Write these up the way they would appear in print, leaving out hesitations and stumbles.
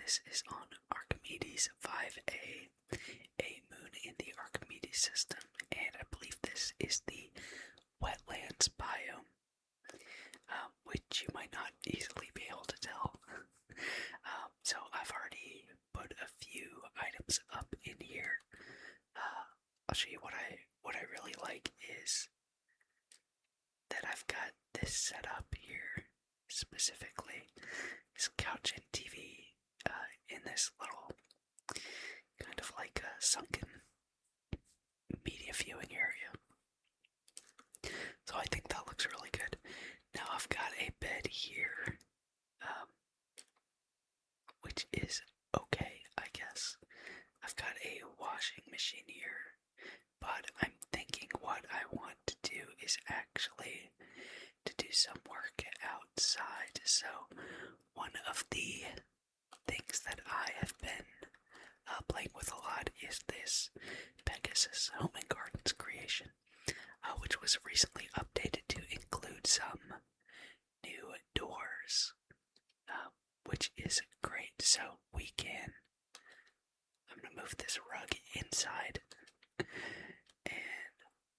this is on Archimedes 5A, a moon in the Archimedes system, and I believe this is the wetlands biome, which you might not easily be able to tell. So I've already put a few items up in here. I'll show you what I really like is that I've got this set up here specifically. This couch and TV in this little kind of like a sunken media viewing area. So I think that looks really good. Now I've got a bed here, which is okay, I guess. I've got a washing machine here, but I'm thinking what I want to do is actually to do some work outside. So one of the things that I have been playing with a lot is this Pegasus Home and Gardens creation, which was recently updated to include some new doors, which is great. So we can, I'm going to move this rug inside, and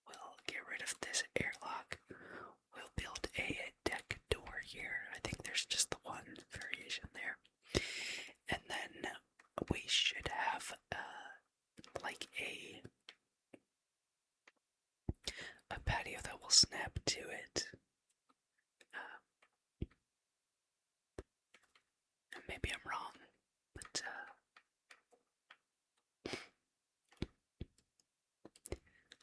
we'll get rid of this airlock. We'll build a deck door here. I think there's just the one variation there. And then we should have like a patio that will snap to it. Maybe I'm wrong, but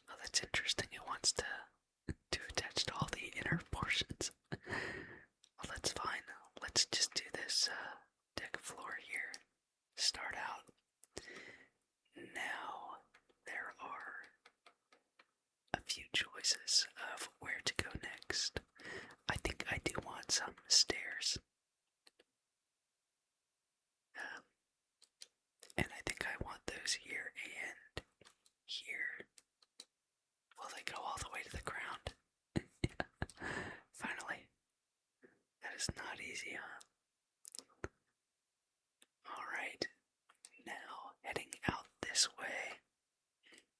oh, that's interesting. It wants to attach to all the inner portions. Well, that's fine. Let's just do this deck floor here. Start out. Now, there are a few choices of where to go next. I think I do want some stairs. And I think I want those here and here. Will they go all the way to the ground? Finally. That is not easy, huh? Alright. Now, heading out this way.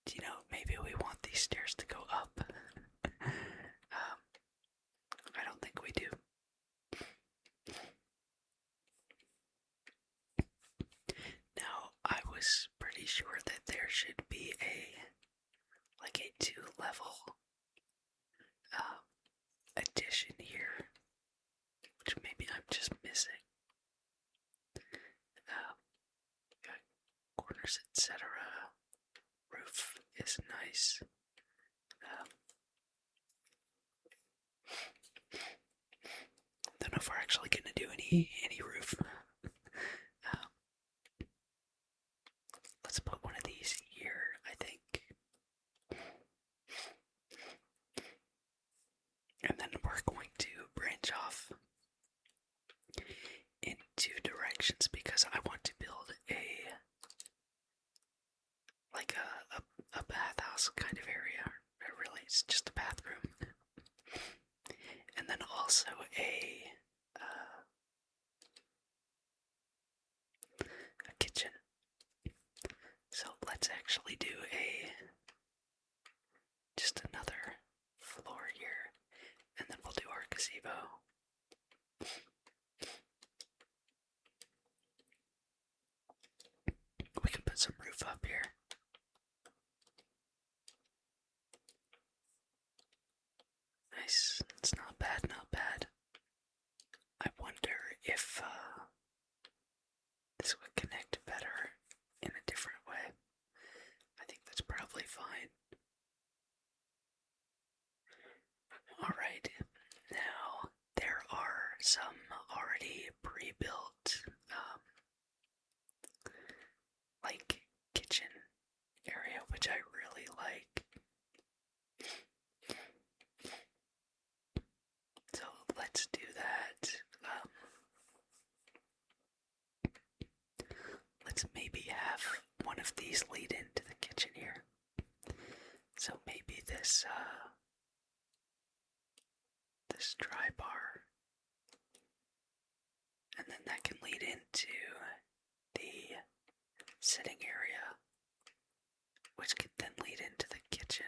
Do you know, maybe we want these stairs to go up. I don't think we do. Now, I was pretty sure that there should be a 2-level addition here, which maybe I'm just missing. Corners, etc. Roof is nice. Don't know if we're actually gonna do any roof. Let's put one of these here, I think. And then we're going to branch off in 2 directions because I want to build a bathhouse kind of area. Really, it's just a bathroom. And then also a kitchen. So let's actually do just another floor here, and then we'll do our gazebo. We can put some roof up here. Nice. It's not bad, not bad. I wonder if this would connect better in a different way. I think that's probably fine. Alright, now there are some already pre-built kitchen area, which I really like. So let's do that. Let's maybe have one of these lead into the kitchen here. So maybe this dry bar, and then that can lead into the sitting area, which could then lead into the kitchen.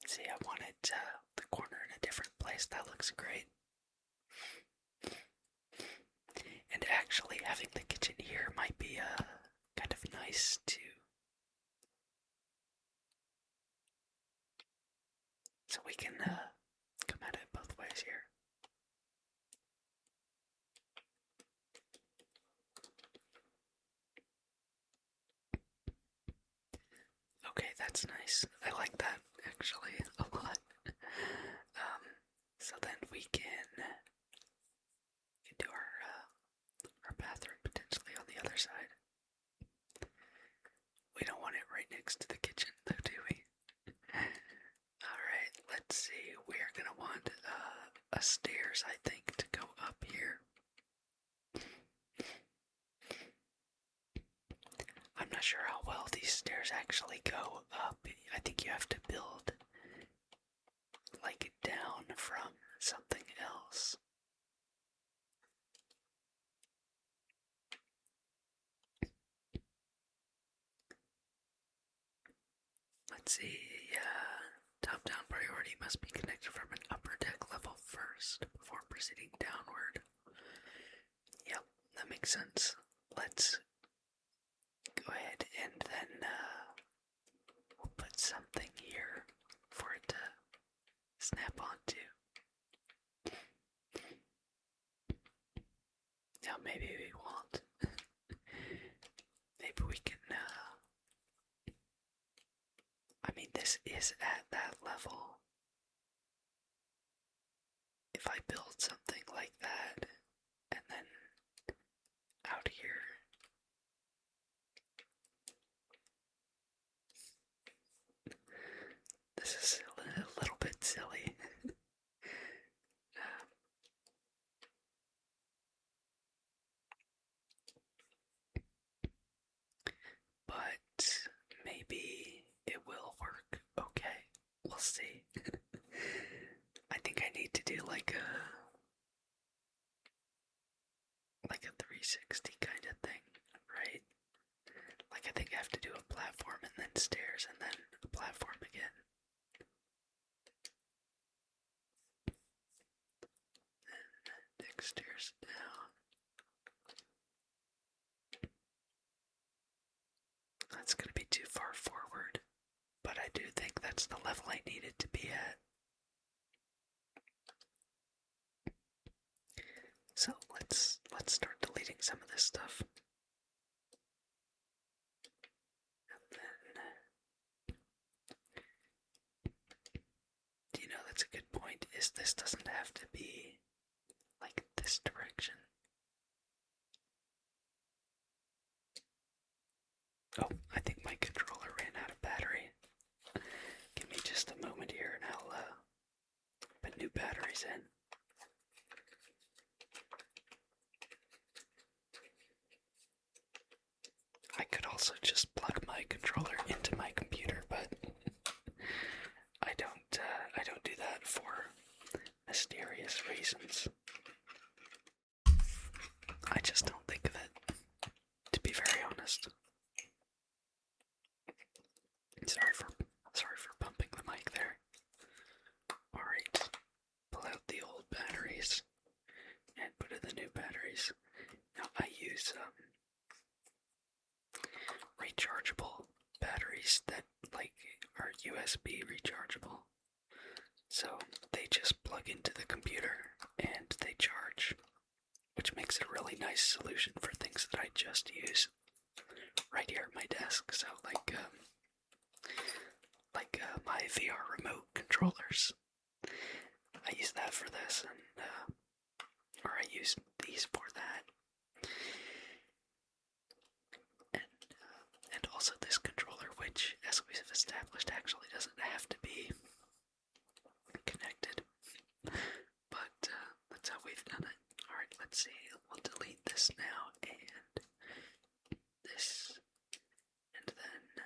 See, I wanted the corner in a different place. That looks great. And actually, having the kitchen here might be kind of nice too. So we can come at it both ways here. Okay, that's nice. I like that actually a lot. So then we can do our bathroom potentially on the other side. We don't want it right next to the kitchen, though, do we? Alright, let's see. We're gonna want a stairs, I think, to go up here. I'm not sure how well these stairs actually go up. I think you have to build like down from something else. Let's see, top-down priority must be connected from an upper deck level first before proceeding downward. Yep, that makes sense. Let's go ahead and then we'll put something here for it to snap onto. Now maybe we won't. Maybe we can, I mean, this is at that level. If I build something like that, and then out here, this is a little bit silly. But maybe it will work. Okay, we'll see. I think I need to do like a 360 kind of thing, right? Like I think I have to do a platform and then stairs and then a platform again. And next stairs down. That's gonna be too far forward, but I do think that's the level I needed to be at. So let's start deleting some of this stuff. And then, do you know, that's a good point, is this doesn't have to be like this direction. Oh, I think my controller ran out of battery. Give me just a moment here and I'll put new batteries in. I could also just plug my controller into my computer, but I don't do that for mysterious reasons. I just don't think of it, to be very honest. Sorry for bumping the mic there. Alright, pull out the old batteries and put in the new batteries. Now I use rechargeable batteries that are USB rechargeable. So they just plug into the computer and they charge, which makes it a really nice solution for things that I just use right here at my desk. So like my VR remote controllers. I use that for this, or I use these for that. And also this controller, which, as we've established, actually doesn't have to be connected. But that's how we've done it. Alright, let's see. We'll delete this now, and this, and then...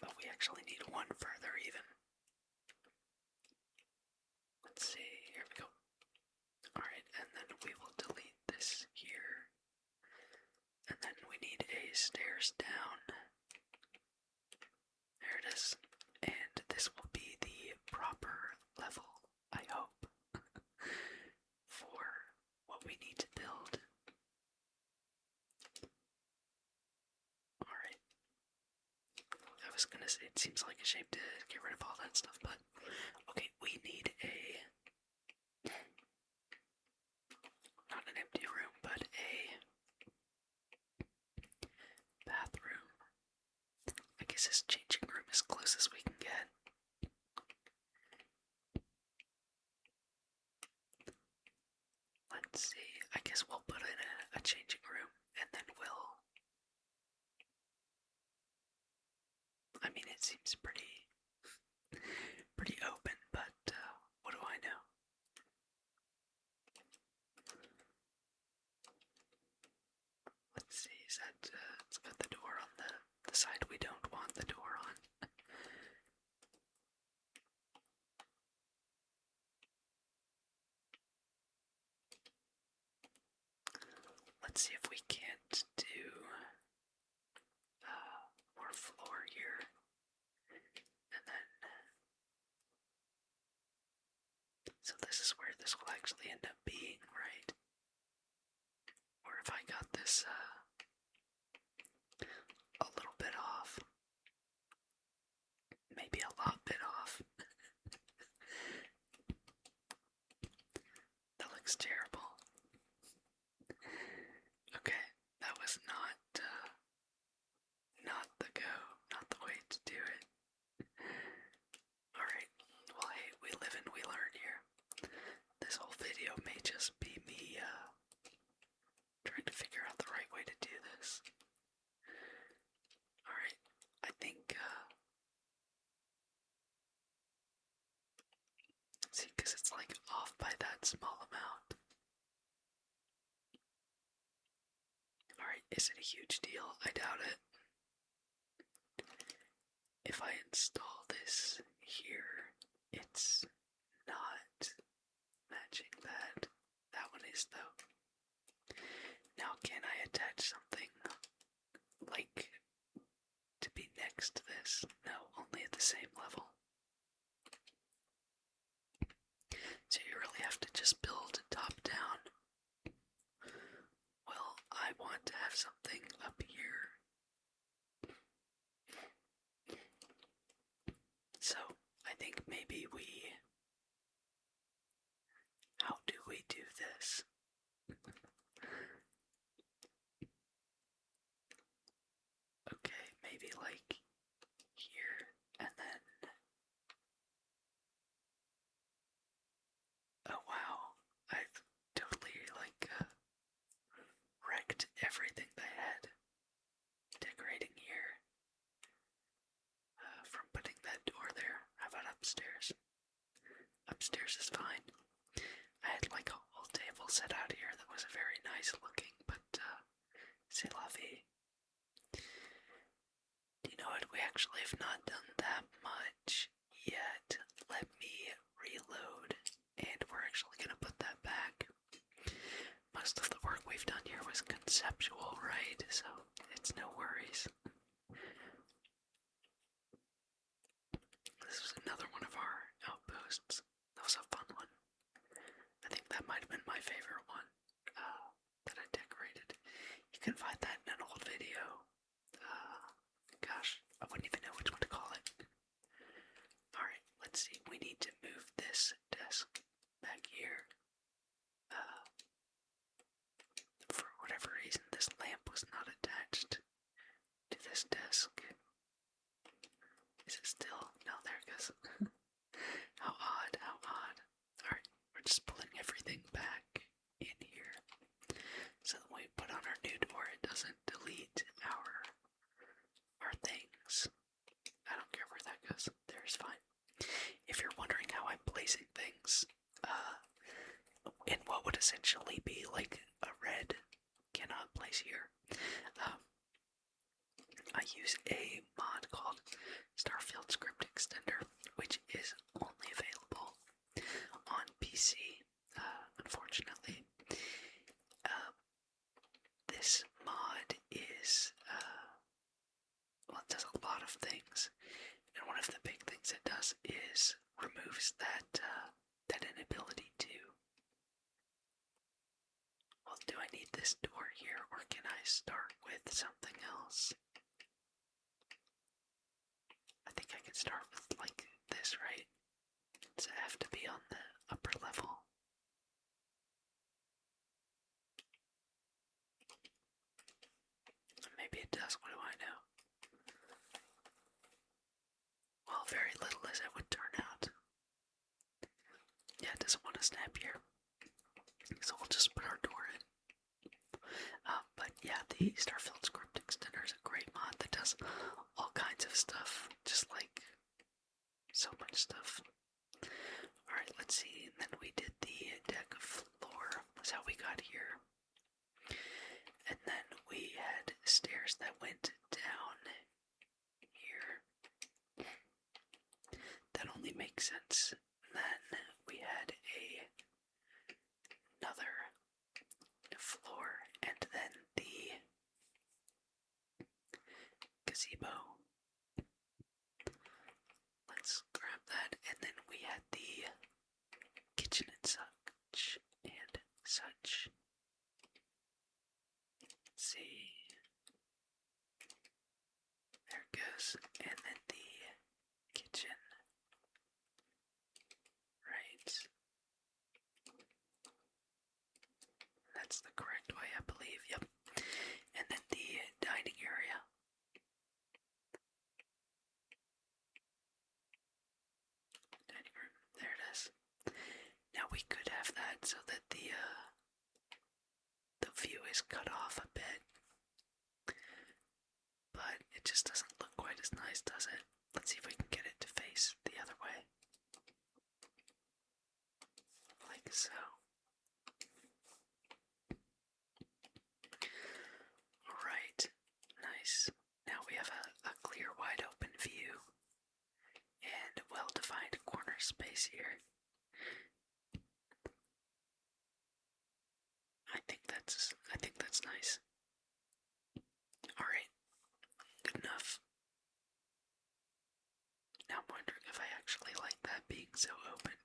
Oh, we actually need one further even. Let's see. stairs down. There it is. And this will be the proper level, I hope, for what we need to build. Alright. I was gonna say it seems like a shame to get rid of all that stuff, but okay, we need not an empty room, but a bathroom. I guess this changing room is close as we can get. Let's see, I guess we'll put in a changing room, and then I mean, it seems pretty open, but what do I know? Let's see, is that, it's got the door on the side we don't want the door on. Let's see if we can't do more floor here. And then, so this is where this will actually end up being, right? Or if I got this a little bit off, maybe a lot bit off. That looks terrible. Okay, that was not the way to do it. Alright, well hey, we live and we learn here. This whole video may just be me trying to figure out the right way to do this. Alright, I think, see, because it's like off by that small amount. Alright, is it a huge deal? I doubt it. If I install this here, it's not matching that. That one is though. Now can I attach something like to be next to this? No, only at the same level. So you really have to just build top down. Well, I want to have something up here. So, I think maybe how do we do this? Okay, maybe like here, and then, oh wow, I've totally wrecked everything they had decorating here. From putting that door there. How about upstairs? Upstairs is fine. I had like a whole table set out here that was very nice looking, but c'est la vie. You know what? We actually have not done that much yet. Let me reload, and we're actually gonna put that back. Most of the work we've done here was conceptual, right? So it's no worries. This was another one of our outposts. That was a fun one. I think that might have been my favorite one that I decorated. You can find that in an old video. Gosh, I wouldn't even know which one to call it. Alright, let's see. We need to move this desk back here. For whatever reason, this lamp was not attached to this desk. Is it still? No, there it goes. How odd, how odd. Alright, we're just pulling everything back in here. So that when we put on our new door, it doesn't delete our things. I don't care where that goes. There's fine. If you're wondering how I'm placing things, in what would essentially be like a red cannot place here, I use a mod called Starfield Script Extender, which is only available on PC, unfortunately. This mod is does a lot of things, and one of the big things it does is removes that inability to. Well, do I need this door here, or can I start with something else? I think I can start with like this, right? Does it have to be on the upper level? Maybe it does, what do I know? Well, very little as it would turn out. Yeah, it doesn't want to snap here. So we'll just put our door in. But yeah, the Starfield script extender is a great mod that does all kinds of stuff. Just like so much stuff. Alright, let's see. And then we did the deck floor. That's how we got here. And then we had stairs that went down here. That only makes sense. And then we had another floor, and then the gazebo. Let's grab that, and then we had the kitchen and such, Let's see. There it goes. And then the kitchen. Right. That's the correct way, I believe. Yep. And then the dining area. Dining room. There it is. Now we could have that so that the view is cut off a bit. But it just doesn't look quite as nice, does it? Let's see if we can get it to face the other way. Like so. Alright, nice. Now we have a clear, wide open view and well-defined corner space here. I think that's nice. Alright, good enough. Now I'm wondering if I actually like that being so open.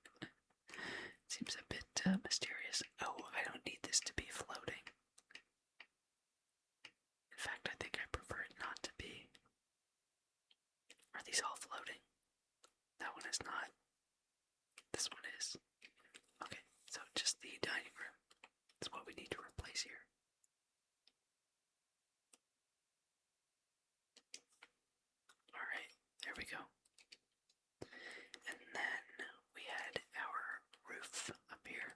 Seems a bit mysterious. Oh, I don't need this to be floating. In fact, I think I prefer it not to be. Are these all floating? That one is not. This one is. Okay, so just the dining room is what we need to replace here. Alright, there we go. And then we had our roof up here.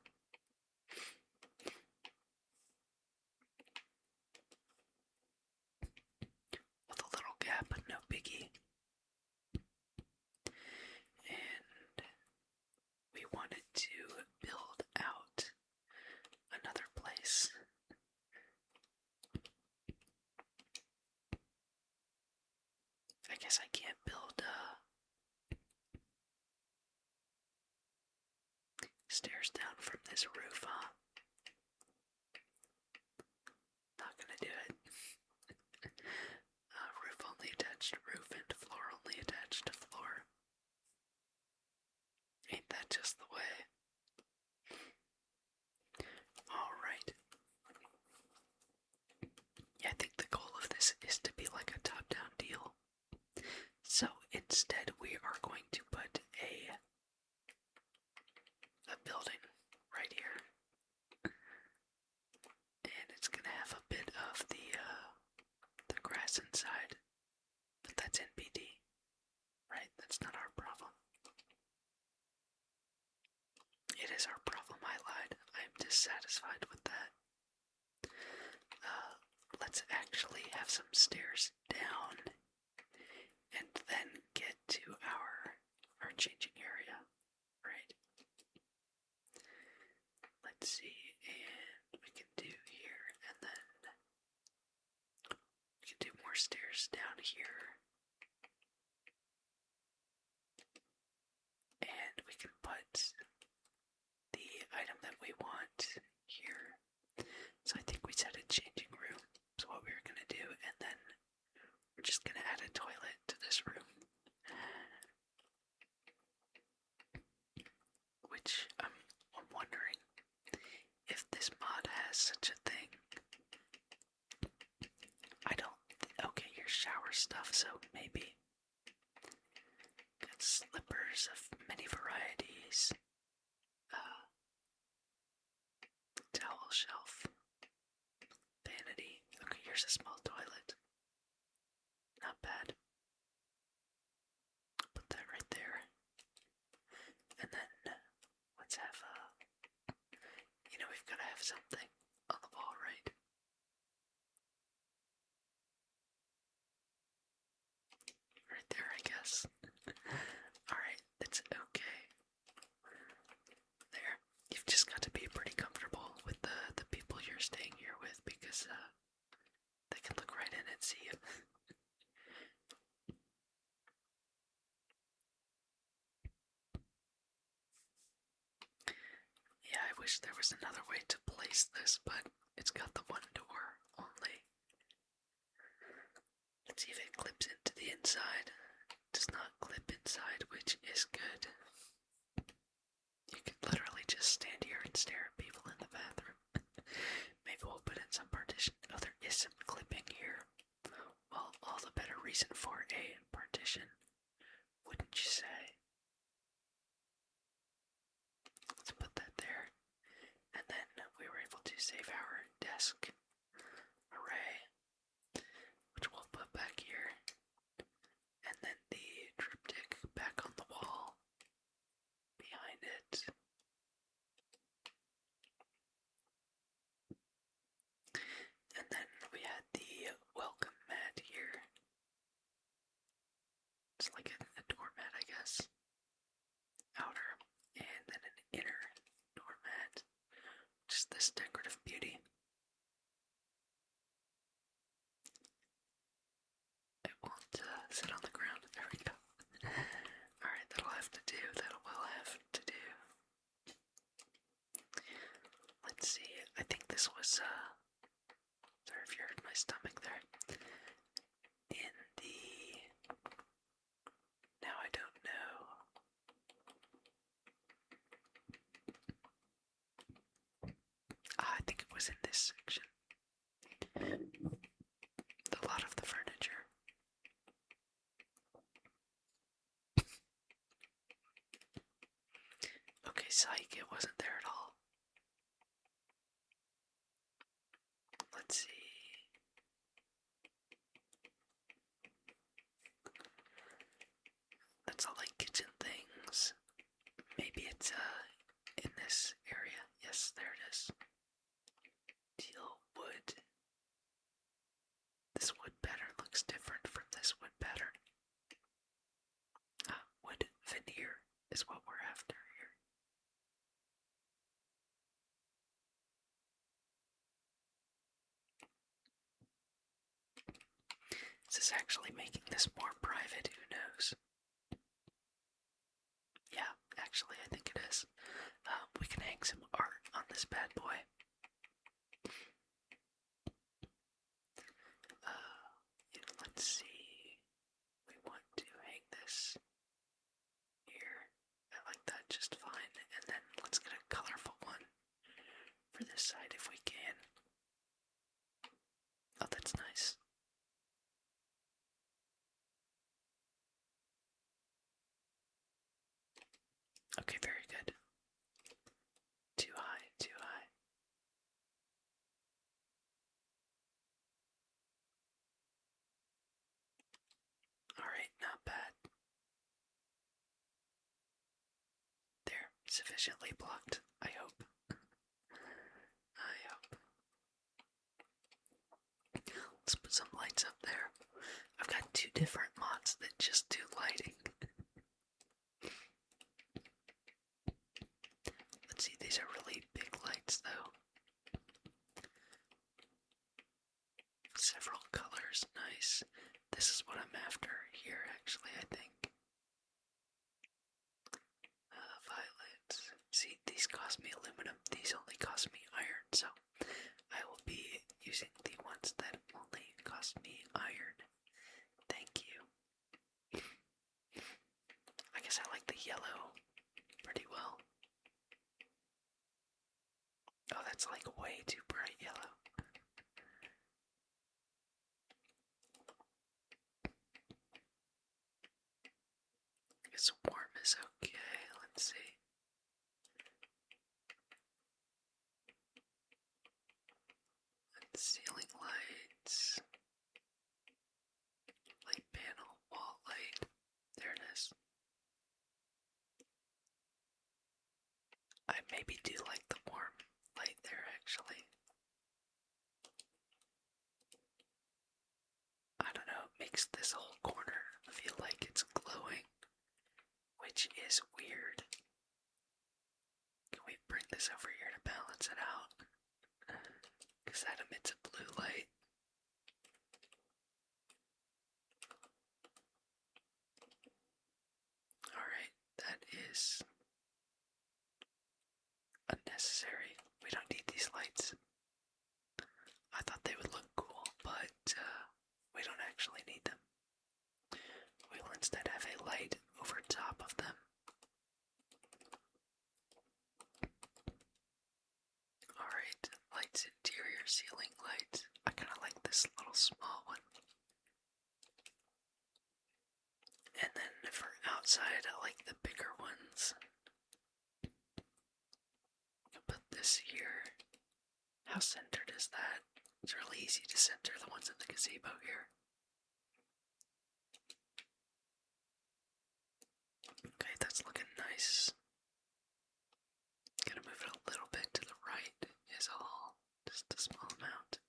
With a little gap, but no biggie. And we wanted to build out another place. I guess I can't build stairs down from this roof, huh? Not gonna do it. Roof only attached to roof and floor only attached to floor. Ain't that just the way? Alright. Yeah, I think the goal of this is to be like a top-down deal. So instead we are going to put a building right here. And it's gonna have a bit of the grass inside. But that's NPD. Right? That's not our problem. It is our problem, I lied. I am dissatisfied with that. Let's actually have some stairs down and then get to our changing area. Right? Let's see, and we can do here, and then we can do more stairs down here. And we can put the item that we want here. So I think we said a changing room is what we were gonna do, and then we're just gonna add a toilet. more stuff, so maybe got slippers of many varieties. Towel shelf. Vanity. Okay, here's a small toilet. Not bad. Put that right there. And then let's have we've gotta have something on the wall, right? Right there, I guess. Alright, it's okay. There. You've just got to be pretty comfortable with the people you're staying here with because they can look right in and see you. Yeah, I wish there was another way to place this, but it's got the one door only. Let's see if it clips into the inside. It does not clip inside, which is good. You could literally just stand here and stare at people in the bathroom. Maybe we'll put in some partition. Oh, there is some clipping here. Well, all the better reason for a partition, wouldn't you say? Let's put that there. And then we were able to save our desk array, which we'll put back here. And then the triptych back on the wall behind it. And then we had the welcome mat here. It's like a doormat, I guess. Outer, and then an inner doormat. Just this decorative beauty. It won't sit on the ground. There we go. Alright, that'll have to do. That will have to do. Let's see. I think this was, sorry if you heard my stomach there. In the... Now I don't know. I think it was in this section. A lot of the furniture. Okay, psych, it wasn't there at all. Let's see. That's all like kitchen things. Maybe it's in this area. Yes, there it is. Teal wood. This wood pattern looks different from this wood pattern. Wood veneer is what we're after here. Is this actually making this more private? Who knows? Yeah, actually, I think it is. We can hang some art on this bad boy. Let's see. We want to hang this here. I like that just fine. And then let's get a colorful one for this side if we can. Oh, that's nice. Okay, very good. Too high, too high. Alright, not bad. There, sufficiently blocked, I hope. I hope. Let's put some lights up there. I've got two different mods that just do lighting. Let's see, these are really big lights though. Several colors, nice. This is what I'm after here, actually, I think. Violet. See, these cost me aluminum, these only cost me iron, so I will be using the ones that only cost me iron. Thank you. I guess I like the yellow pretty well. Oh, that's like way too bright yellow. as warm as okay. Let's see. Ceiling lights. Light panel, wall light. There it is. I maybe do like the warm light there, actually. I don't know, it makes this whole corner feel like it's glowing, which is weird. Can we bring this over here to balance it out? Because that emits a blue light. Alright, that is unnecessary. We don't need these lights. I thought they would look cool, but we don't actually need them. We will instead have a light over top of them. Alright, lights, interior ceiling lights. I kinda like this little small one. And then for outside, I like the bigger ones. I'll put this here. How centered is that? It's really easy to center the ones in the gazebo here. Okay, that's looking nice. Gonna move it a little bit to the right is all. Just a small amount.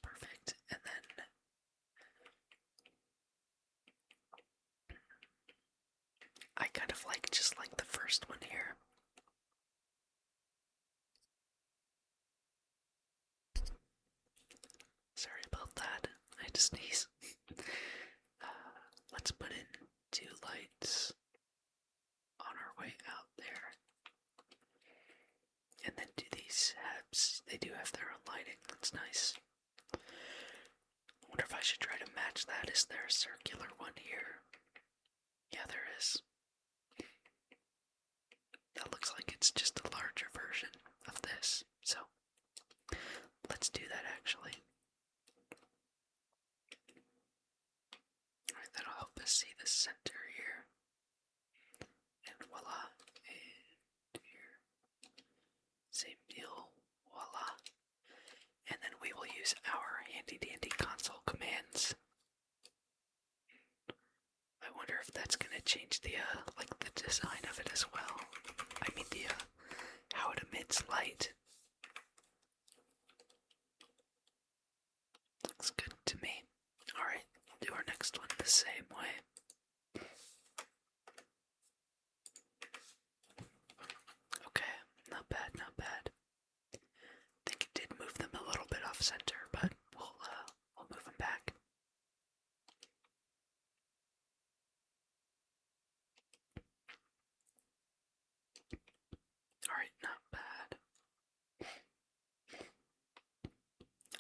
Perfect. And then I kind of like just like the first one here. Sorry about that. I had to sneeze. Let's put in 2 lights on our way out there. And then do these habs. They do have their own lighting. That's nice. I wonder if I should try to match that. Is there a circular one here? Yeah, there is. That looks like it's just a larger version of this. So, let's do that actually. Alright, that'll help us see the center here. And voila. And here. Same deal. Voila. And then we will use our handy dandy console commands. I wonder if that's gonna change the like the design of it as well. I mean the how it emits light. Looks good to me. Alright, we'll do our next one the same way. Okay, not bad, not bad. I think it did move them a little bit off center, but we'll move them back. Alright, not bad.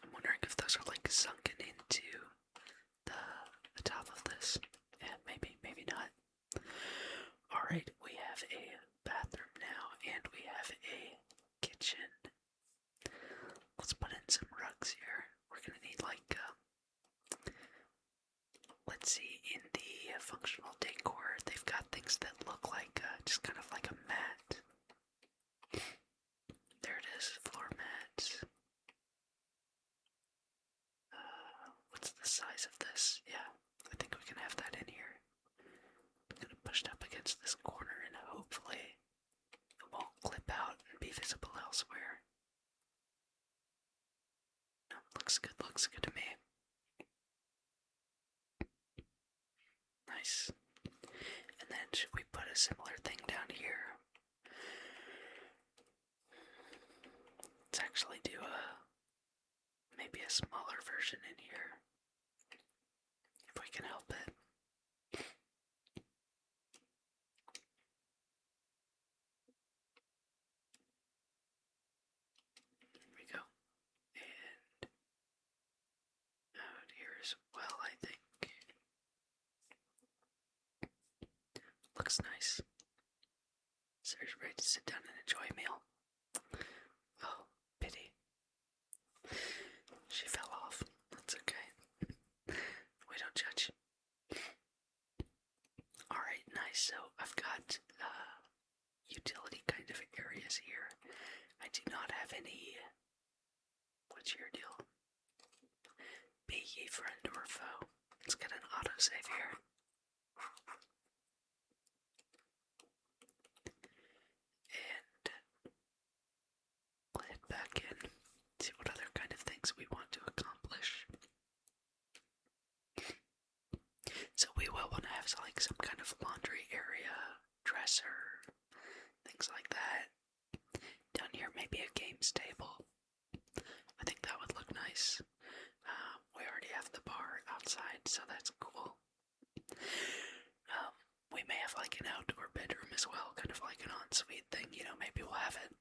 I'm wondering if those are like sunken into the top of this. Yeah, maybe not. Alright, we have a bathroom now, and we have a kitchen. Let's put in some rugs here. We're gonna need like, let's see, in the functional decor, they've got things that look like, just kind of like a mat. There it is, floor mats. What's the size of this? Yeah, I think we can have that in here. I'm gonna push it up against this corner and hopefully it won't clip out and be visible elsewhere. No, looks good to me. Nice. And then should we put a similar thing down here? Let's actually do maybe a smaller version in here. If we can help it. Here we go. And out here as well, I think. Looks nice. Sarah's ready to sit down and enjoy a meal. Oh, pity. She fell off. That's okay. We don't judge. Alright, nice. be friend or foe. Let's get an autosave here. And we'll head back in, see what other kind of things we want to accomplish. So we will want to have like some kind of laundry area, dresser, things like that. Down here, maybe a games table. I think that would look nice. We already have the bar outside, so that's cool. We may have like an outdoor bedroom as well, kind of like an ensuite thing, maybe we'll have it